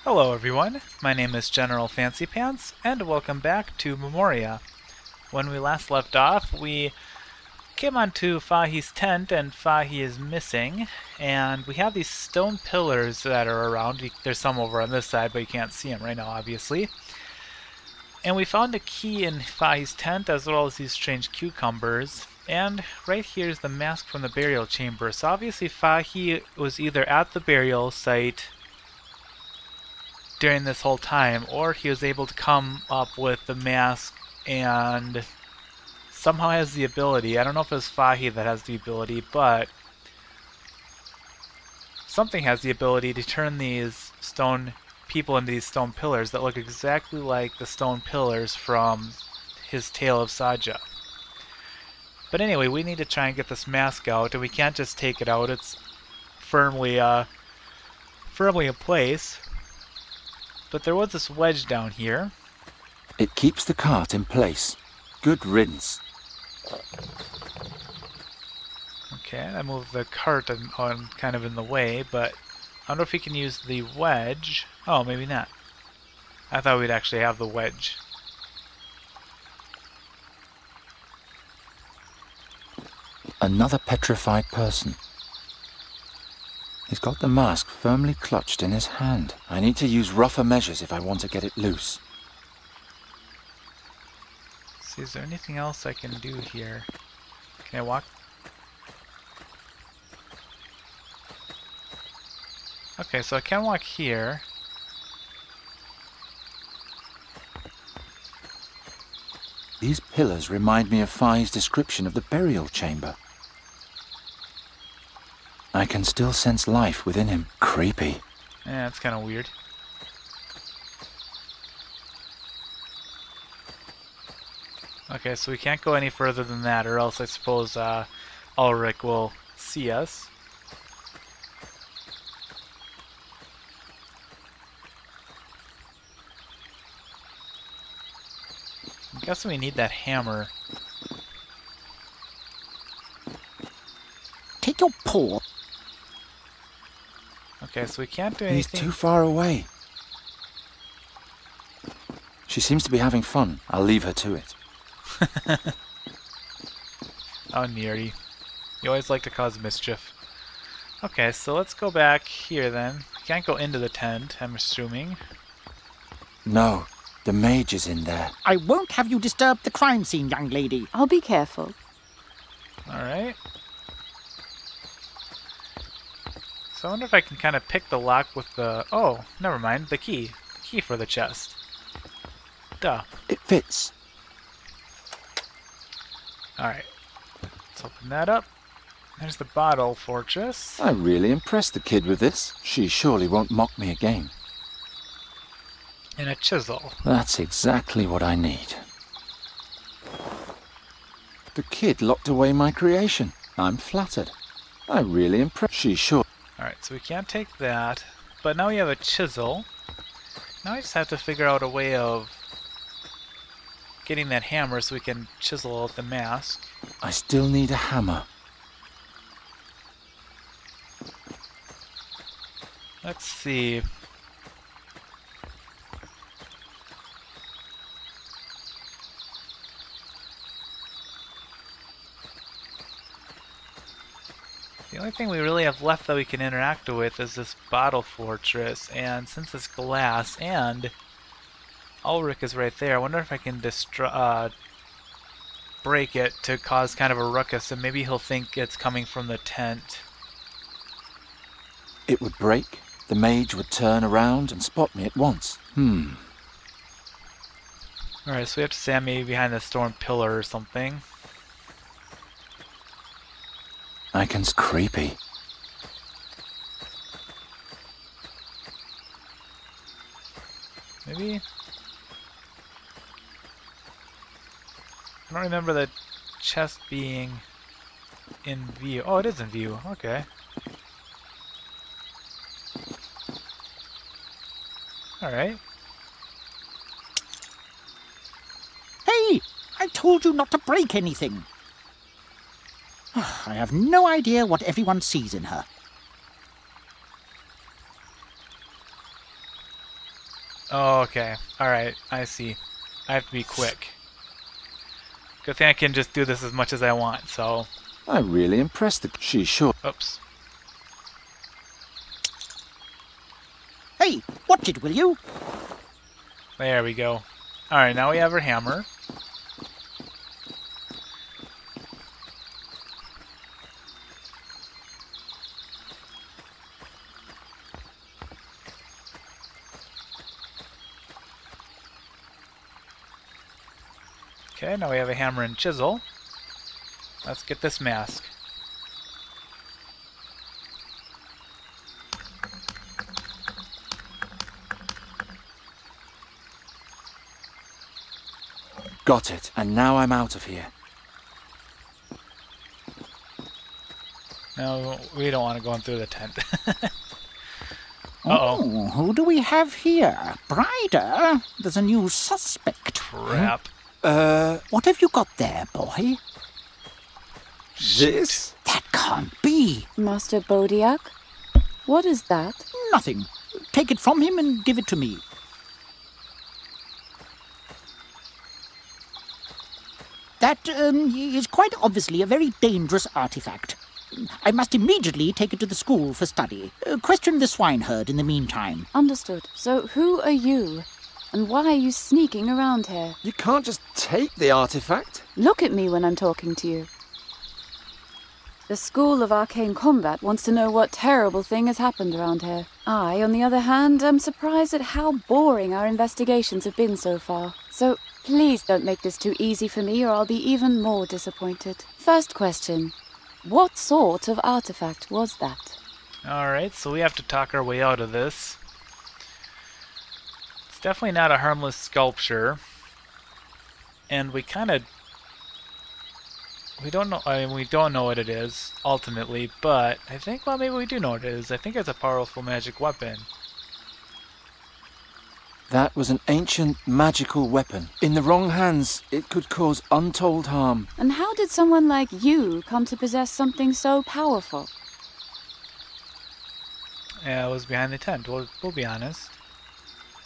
Hello everyone, my name is General Fancy Pants, and welcome back to Memoria. When we last left off, we came onto Fahi's tent, and Fahi is missing, and we have these stone pillars that are around. There's some over on this side, but you can't see them right now, obviously. And we found a key in Fahi's tent, as well as these strange cucumbers. And right here is the mask from the burial chamber. So obviously Fahi was either at the burial site during this whole time, or he was able to come up with the mask and somehow has the ability. I don't know if it's Fahi that has the ability, but something has the ability to turn these stone people into these stone pillars that look exactly like the stone pillars from his Tale of Saja. But anyway, we need to try and get this mask out, and we can't just take it out. It's firmly in place. But there was this wedge down here. It keeps the cart in place. Good riddance. Okay, I moved the cart on kind of in the way, but I don't know if we can use the wedge. Oh, maybe not. I thought we'd actually have the wedge. Another petrified person. He's got the mask firmly clutched in his hand. I need to use rougher measures if I want to get it loose. Let's see, is there anything else I can do here? Can I walk? Okay, so I can walk here. These pillars remind me of Fahi's description of the burial chamber. I can still sense life within him. Creepy. Yeah, it's kind of weird. Okay, so we can't go any further than that, or else I suppose Ulrich will see us. I'm guessing we need that hammer. Take your paw. Okay, so we can't do He's anything. too far away. She seems to be having fun. I'll leave her to it. Oh, Nuri. You always like to cause mischief. Okay, so let's go back here then. We can't go into the tent, I'm assuming. No, the mage is in there. I won't have you disturb the crime scene, young lady. I'll be careful. Alright. So I wonder if I can kind of pick the lock with the... Oh, never mind. The key. The key for the chest. Duh. It fits. Alright. Let's open that up. There's the bottle fortress. I really impressed the kid with this. She surely won't mock me again. And a chisel. That's exactly what I need. The kid locked away my creation. I'm flattered. I really impressed. She sure. Alright, so we can't take that. But now we have a chisel. Now I just have to figure out a way of getting that hammer so we can chisel out the mask. I still need a hammer. Let's see. The only thing we really have left that we can interact with is this bottle fortress, and since it's glass and Ulrich is right there, I wonder if I can break it to cause kind of a ruckus, and maybe he'll think it's coming from the tent. It would break, the mage would turn around and spot me at once. Alright, so we have to stand maybe behind the stone pillar or something. I can... Creepy. Maybe? I don't remember the chest being in view. Oh, it is in view. Okay. Alright. Hey! I told you not to break anything. I have no idea what everyone sees in her. Oh, okay. Alright, I see. I have to be quick. Good thing I can just do this as much as I want, so... I'm really impressed that she sure. Oops. Hey, watch it, will you? There we go. Alright, now we have our hammer. Okay, now we have a hammer and chisel. Let's get this mask. Got it, and now I'm out of here. No, we don't want to go in through the tent. Uh-oh. Oh, who do we have here? Brider? There's a new suspect. Crap. What have you got there, boy? This? That can't be. Master Bodiak? What is that? Nothing. Take it from him and give it to me. That is quite obviously a very dangerous artifact. I must immediately take it to the school for study. Question the swineherd in the meantime. Understood. So who are you? And why are you sneaking around here? You can't just take the artifact. Look at me when I'm talking to you. The School of Arcane Combat wants to know what terrible thing has happened around here. I, on the other hand, am surprised at how boring our investigations have been so far. So please don't make this too easy for me or I'll be even more disappointed. First question. What sort of artifact was that? Alright, so we have to talk our way out of this. It's definitely not a harmless sculpture. And we kind of... We don't know, I mean, we don't know what it is, ultimately, but I think, well, maybe we do know what it is. I think it's a powerful magic weapon. That was an ancient magical weapon. In the wrong hands, it could cause untold harm. And how did someone like you come to possess something so powerful? Yeah, it was behind the tent, we'll be honest.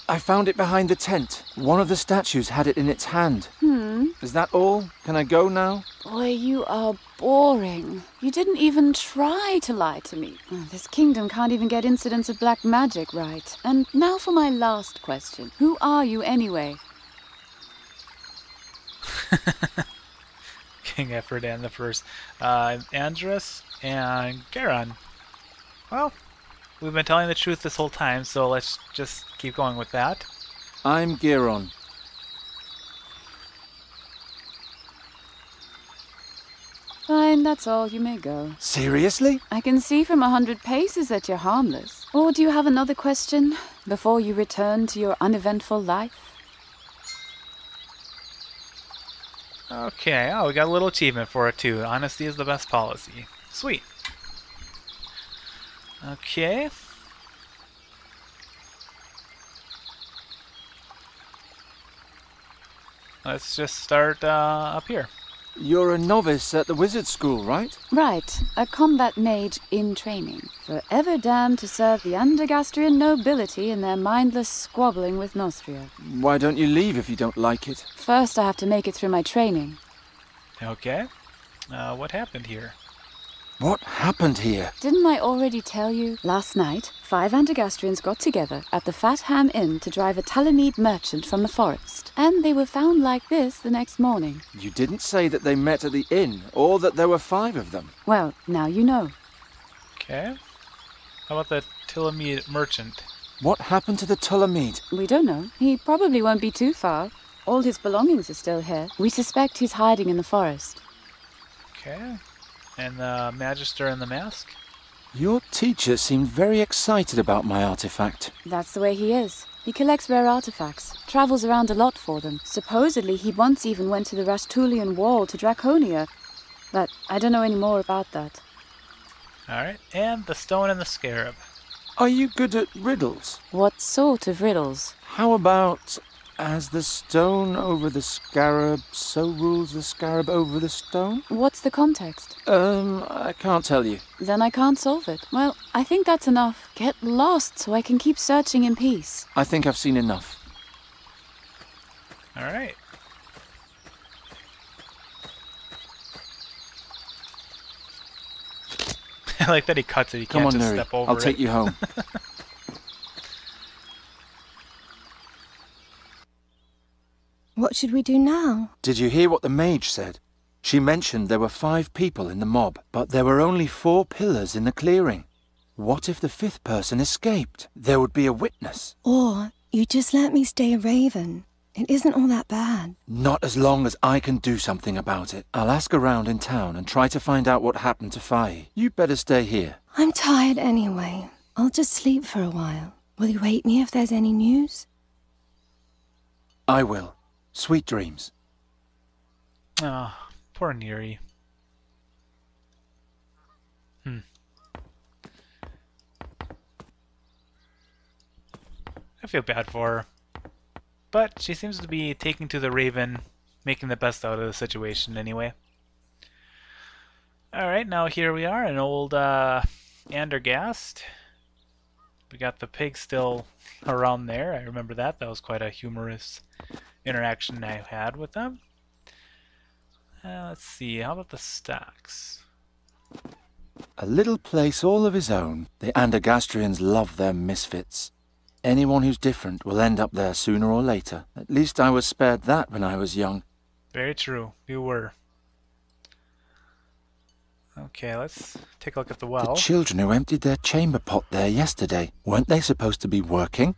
I found it behind the tent. One of the statues had it in its hand. Is that all? Can I go now? Boy, you are boring. You didn't even try to lie to me. This kingdom can't even get incidents of black magic right. And now for my last question. Who are you anyway? King Ephradan the First. Andergast and Geron. Well, we've been telling the truth this whole time, so let's just keep going with that. I'm Geron. Fine, that's all. You may go. Seriously? I can see from 100 paces that you're harmless. Or do you have another question before you return to your uneventful life? Okay, oh, we got a little achievement for it too. Honesty is the best policy. Sweet. Okay. Let's just start up here. You're a novice at the wizard school, right? Right, a combat mage in training. Forever damned to serve the Andergastrian nobility in their mindless squabbling with Nostria. Why don't you leave if you don't like it? First I have to make it through my training. Okay. What happened here? What happened here? Didn't I already tell you? Last night, 5 Andergastrians got together at the Fat Ham Inn to drive a Talamid merchant from the forest. And they were found like this the next morning. You didn't say that they met at the inn, or that there were 5 of them. Well, now you know. Okay. How about the Talamid merchant? What happened to the Talamid? We don't know. He probably won't be too far. All his belongings are still here. We suspect he's hiding in the forest. Okay. And the Magister in the mask? Your teacher seemed very excited about my artifact. That's the way he is. He collects rare artifacts, travels around a lot for them. Supposedly, he once even went to the Rastulian Wall to Draconia. But I don't know any more about that. Alright, and the stone and the scarab. Are you good at riddles? What sort of riddles? How about As the stone over the scarab, so rules the scarab over the stone? What's the context? I can't tell you. Then I can't solve it. Well, I think that's enough. Get lost so I can keep searching in peace. I think I've seen enough. Alright. I like that he cuts it. He Come can't on, just Nuri. step over I'll take you home. What should we do now? Did you hear what the mage said? She mentioned there were 5 people in the mob, but there were only 4 pillars in the clearing. What if the 5th person escaped? There would be a witness. Or you just let me stay a raven. It isn't all that bad. Not as long as I can do something about it. I'll ask around in town and try to find out what happened to Fahi. You better stay here. I'm tired anyway. I'll just sleep for a while. Will you wake me if there's any news? I will. Sweet dreams. Ah, poor Nuri. I feel bad for her. But she seems to be taking to the Raven, making the best out of the situation anyway. Alright, now here we are, an old Andergast. We got the pig still around there. I remember that. That was quite a humorous interaction I had with them. Let's see, how about the stacks? A little place all of his own. The Andergastrians love their misfits. Anyone who's different will end up there sooner or later. At least I was spared that when I was young. Very true, you were. Okay, let's take a look at the well. The children who emptied their chamber pot there yesterday, weren't they supposed to be working?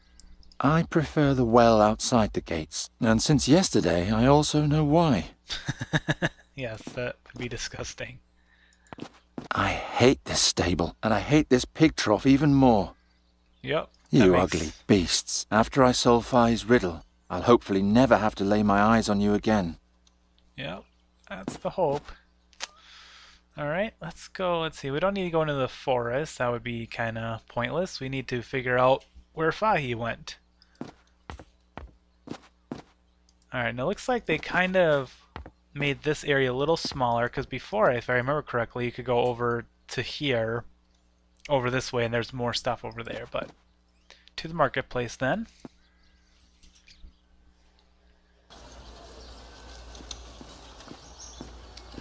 I prefer the well outside the gates, and since yesterday I also know why. Yes, that would be disgusting. I hate this stable, and I hate this pig trough even more. Yep. You ugly beasts. After I solve Fahi's riddle, I'll hopefully never have to lay my eyes on you again. Yep, that's the hope. Alright, let's go. Let's see, we don't need to go into the forest. That would be kind of pointless. We need to figure out where Fahi went. Alright, now it looks like they kind of made this area a little smaller, because before, if I remember correctly, you could go over to here, over this way, and there's more stuff over there, but to the marketplace then.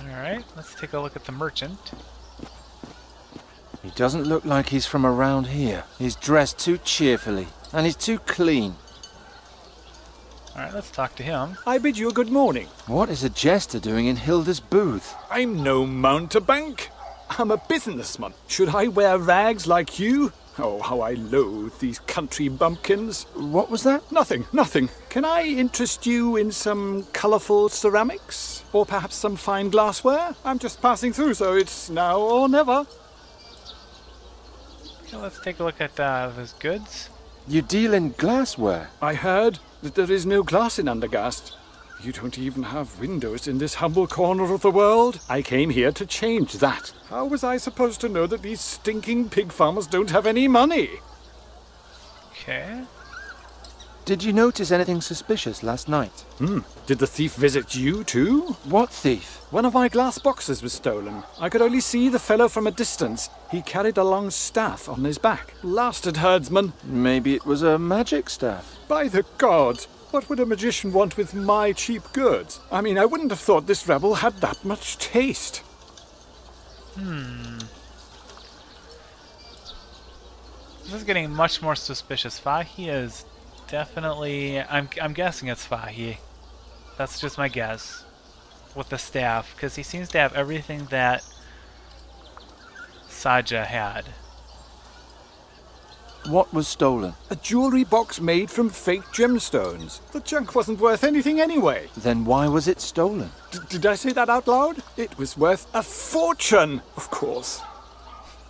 Alright, let's take a look at the merchant. He doesn't look like he's from around here. He's dressed too cheerfully, and he's too clean. Alright, let's talk to him. I bid you a good morning. What is a jester doing in Hilda's booth? I'm no mountebank. I'm a businessman. Should I wear rags like you? Oh, how I loathe these country bumpkins. What was that? Nothing. Can I interest you in some colourful ceramics? Or perhaps some fine glassware? I'm just passing through, so it's now or never. Okay, let's take a look at his goods. You deal in glassware? I heard that there is no glass in Andergast. You don't even have windows in this humble corner of the world. I came here to change that. How was I supposed to know that these stinking pig farmers don't have any money? Okay. Did you notice anything suspicious last night? Did the thief visit you too? What thief? One of my glass boxes was stolen. I could only see the fellow from a distance. He carried a long staff on his back. Blasted herdsman. Maybe it was a magic staff. By the gods! What would a magician want with my cheap goods? I mean, I wouldn't have thought this rebel had that much taste. This is getting much more suspicious. Fahi is definitely... I'm guessing it's Fahi. That's just my guess. With the staff. Because he seems to have everything that Saja had. What was stolen? A jewellery box made from fake gemstones. The junk wasn't worth anything anyway. Then why was it stolen? Did I say that out loud? It was worth a fortune, of course.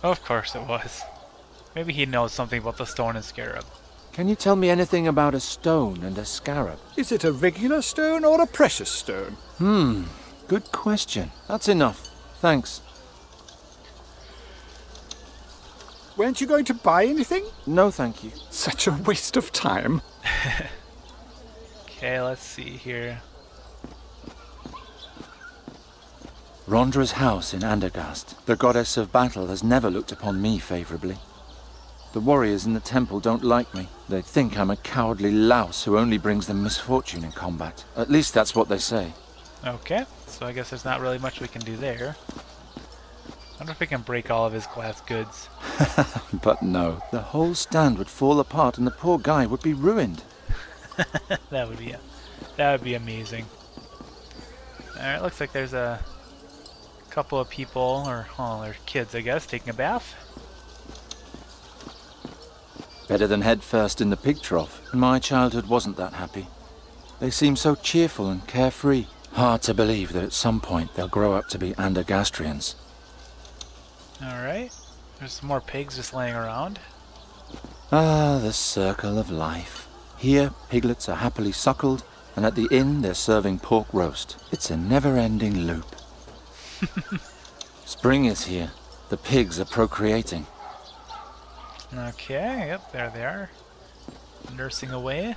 Of course it was. Maybe he knows something about the stone and scarab. Can you tell me anything about a stone and a scarab? Is it a regular stone or a precious stone? Good question. That's enough. Thanks. Weren't you going to buy anything? No, thank you. Such a waste of time. Okay, let's see here. Rondra's house in Andergast. The goddess of battle has never looked upon me favorably. The warriors in the temple don't like me. They think I'm a cowardly louse who only brings them misfortune in combat. At least that's what they say. Okay, so I guess there's not really much we can do there. I wonder if we can break all of his glass goods. But no, the whole stand would fall apart and the poor guy would be ruined. That would be amazing. Alright, looks like there's a couple of people, or well, they're kids I guess, taking a bath. Better than head first in the pig trough. My childhood wasn't that happy. They seem so cheerful and carefree. Hard to believe that at some point they'll grow up to be Andergastrians. Alright, there's some more pigs just laying around. Ah, the circle of life. Here, piglets are happily suckled, and at the inn they're serving pork roast. It's a never-ending loop. Spring is here. The pigs are procreating. Okay, yep, there they are. Nursing away.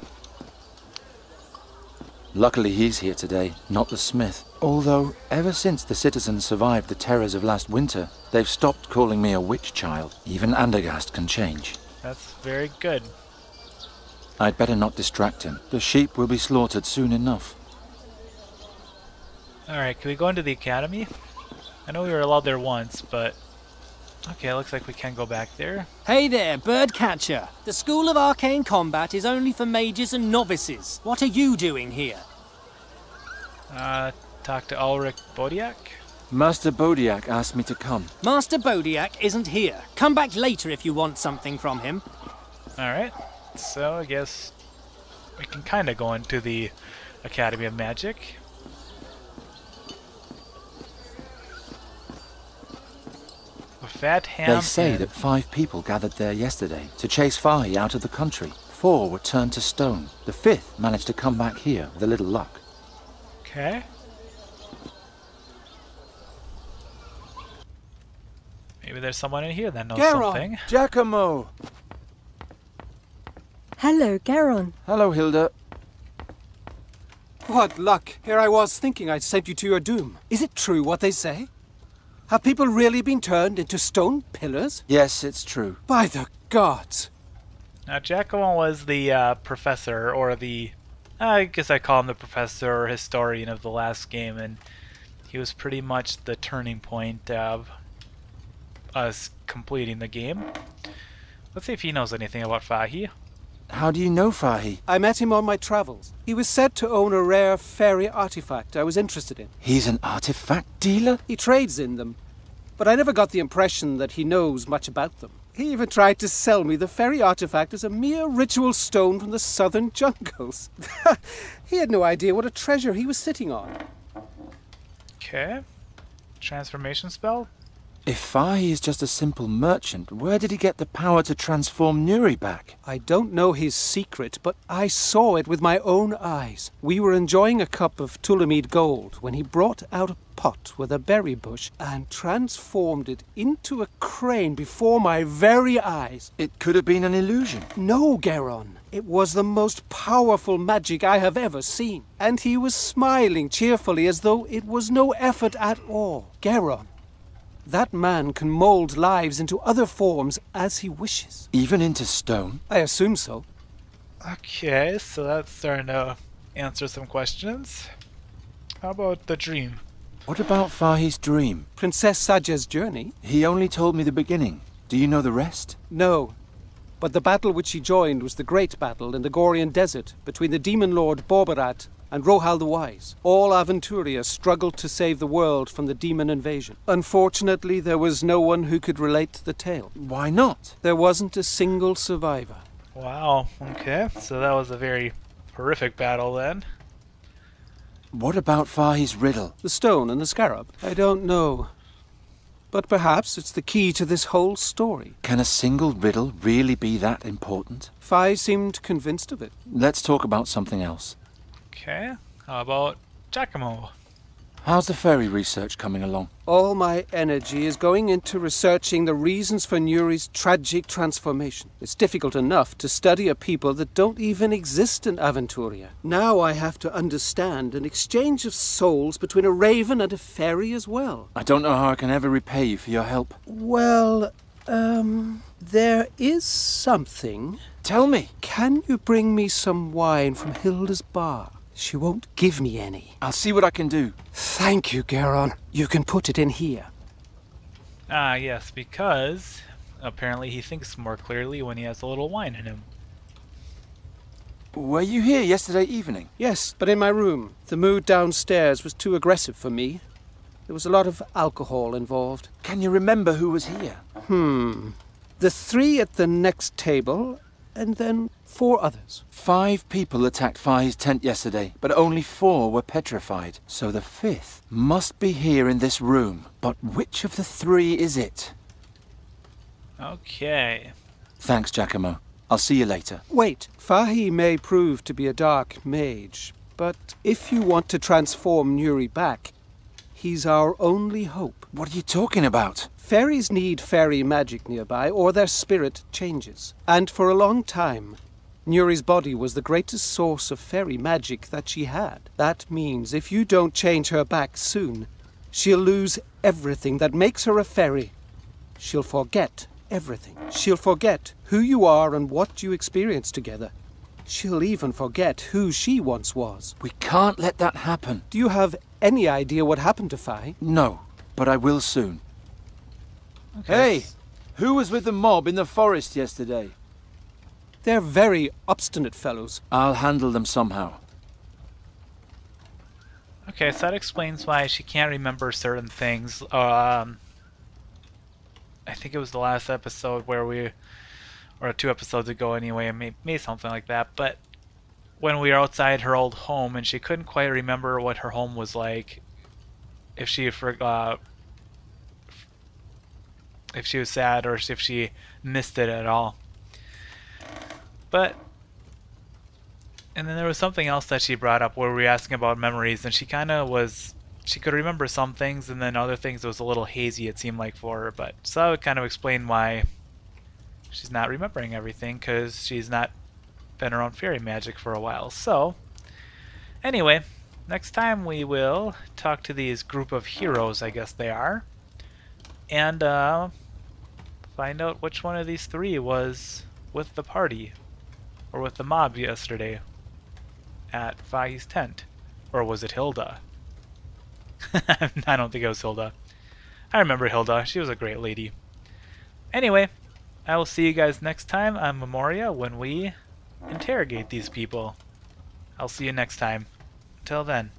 Luckily he's here today, not the smith. Although, ever since the citizens survived the terrors of last winter, they've stopped calling me a witch child. Even Andergast can change. That's very good. I'd better not distract him. The sheep will be slaughtered soon enough. Alright, can we go into the academy? I know we were allowed there once, but... Okay, looks like we can go back there. Hey there, birdcatcher. The School of Arcane Combat is only for mages and novices. What are you doing here? Talk to Ulrich Bodiak? Master Bodiak asked me to come. Master Bodiak isn't here. Come back later if you want something from him. Alright, so I guess we can kind of go into the Academy of Magic. A fat ham. They say that 5 people gathered there yesterday to chase Fahi out of the country. 4 were turned to stone. The 5th managed to come back here with a little luck. Okay. Maybe there's someone in here that knows something. Giacomo! Hello, Geron. Hello, Hilda. What luck. Here I was thinking I'd sent you to your doom. Is it true what they say? Have people really been turned into stone pillars? Yes, it's true. By the gods! Now, Giacomo was the professor, or the... I guess I call him the professor or historian of the last game, and he was pretty much the turning point of us completing the game. Let's see if he knows anything about Fahi. How do you know Fahi? I met him on my travels. He was said to own a rare fairy artifact I was interested in. He's an artifact dealer? He trades in them, but I never got the impression that he knows much about them. He even tried to sell me the fairy artifact as a mere ritual stone from the southern jungles. He had no idea what a treasure he was sitting on. Okay. Transformation spell? If Fahi is just a simple merchant, where did he get the power to transform Nuri back? I don't know his secret, but I saw it with my own eyes. We were enjoying a cup of Tulamid gold when he brought out a pot with a berry bush and transformed it into a crane before my very eyes. It could have been an illusion. No, Geron. It was the most powerful magic I have ever seen. And he was smiling cheerfully as though it was no effort at all. Geron. That man can mold lives into other forms as he wishes. Even into stone? I assume so. Okay, so that's starting to answer some questions. How about the dream? What about Fahi's dream? Princess Saja's journey? He only told me the beginning. Do you know the rest? No. But the battle which he joined was the great battle in the Gorian desert between the demon lord Borbarat and Rohal the Wise. All Aventuria struggled to save the world from the demon invasion. Unfortunately, there was no one who could relate the tale. Why not? There wasn't a single survivor. Wow, okay. So that was a very horrific battle then. What about Fahi's riddle? The stone and the scarab? I don't know. But perhaps it's the key to this whole story. Can a single riddle really be that important? Fahi seemed convinced of it. Let's talk about something else. Okay, how about Giacomo? How's the fairy research coming along? All my energy is going into researching the reasons for Nuri's tragic transformation. It's difficult enough to study a people that don't even exist in Aventuria. Now I have to understand an exchange of souls between a raven and a fairy as well. I don't know how I can ever repay you for your help. Well, there is something. Tell me. Can you bring me some wine from Hilda's bar? She won't give me any. I'll see what I can do. Thank you, Geron. You can put it in here. Ah, yes, because apparently he thinks more clearly when he has a little wine in him. Were you here yesterday evening? Yes, but in my room. The mood downstairs was too aggressive for me. There was a lot of alcohol involved. Can you remember who was here? The 3 at the next table, and then 4 others. 5 people attacked Fahi's tent yesterday, but only 4 were petrified. So the 5th must be here in this room. But which of the 3 is it? Okay. Thanks, Giacomo. I'll see you later. Wait, Fahi may prove to be a dark mage, but if you want to transform Nuri back, he's our only hope. What are you talking about? Fairies need fairy magic nearby, or their spirit changes. And for a long time, Nuri's body was the greatest source of fairy magic that she had. That means if you don't change her back soon, she'll lose everything that makes her a fairy. She'll forget everything. She'll forget who you are and what you experienced together. She'll even forget who she once was. We can't let that happen. Do you have any idea what happened to Fahi? No, but I will soon. Okay. Hey, who was with the mob in the forest yesterday? They're very obstinate fellows. I'll handle them somehow. Okay, so that explains why she can't remember certain things. I think it was the last episode where or 2 episodes ago anyway, maybe something like that, but when we were outside her old home and she couldn't quite remember what her home was like, if she forgot, if she was sad or if she missed it at all. But, and then there was something else that she brought up where we were asking about memories, and she kind of was, she could remember some things, and then other things it was a little hazy, it seemed like, for her. But so that would kind of explain why she's not remembering everything, because she's not been around fairy magic for a while. So, anyway, next time we will talk to these group of heroes, I guess they are, and find out which one of these 3 was with the party, or with the mob yesterday at Fahi's tent. Or was it Hilda? I don't think it was Hilda. I remember Hilda. She was a great lady. Anyway, I will see you guys next time on Memoria when we interrogate these people. I'll see you next time. Until then.